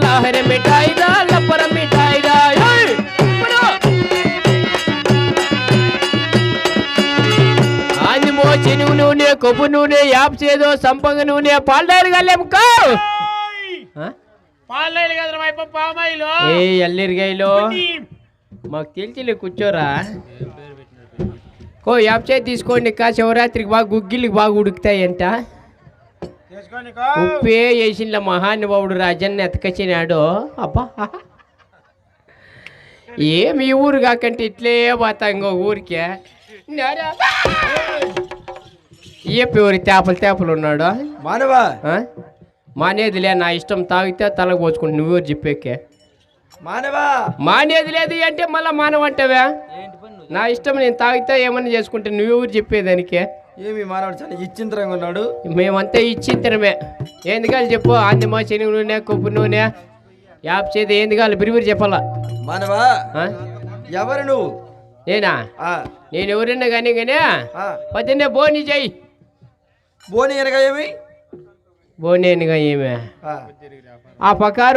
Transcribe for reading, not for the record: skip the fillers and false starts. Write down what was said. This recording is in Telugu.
లహరి మిఠాయిదా లబ్బర మిఠాయిదా ఆందిమో చెనుగు నూనె కొబ్బు నూనె యాప్ చేదో సంపంగ నూనె పాలడారు గల్లెముకో ఏ ఎల్లిరిగాయలో మాకు తెలిసిలే కూర్చోరా కో యాప్ చేయి తీసుకోండి కా శివరాత్రికి బాగా గుగ్గిళ్ళకి బాగా ఉడుకుతాయంట ఉప్పే వేసిన మహానుభావుడు రాజన్ని ఎతకొచ్చినాడు అబ్బా ఏమి ఊరు కాకంటే ఇట్లే పోతా ఇంకో ఊరికే ఏపి ఊరి తేపలు ఉన్నాడు మానవా మానేదిలే నా ఇష్టం తాగితే తలకు పోచుకుంటు నువ్వెవరు చెప్పేకే మానేది లేదు అంటే మళ్ళీ మానవంటావా నా ఇష్టం నేను తాగితే ఏమన్నా చేసుకుంటే నువ్వెవరు చెప్పేదానికే ఏమి మానవుడు చాలా ఇచ్చింతరంగా ఉన్నాడు మేమంతా ఇచ్చింతరమే ఏంది కాదు చెప్పు ఆందిమా శనగ నూనె కొబ్బరి నూనె యాప్ చేతి ఏంది కాదు బిరిబిరి చెప్పాలా మానవా ఎవరు నువ్వు నేనా నేను ఎవరైనా కానీ పొద్దున్నే బోని చెయ్యి బోని అనగా ఏమి బోని అనగా ఏమే ఆ ప్రకారం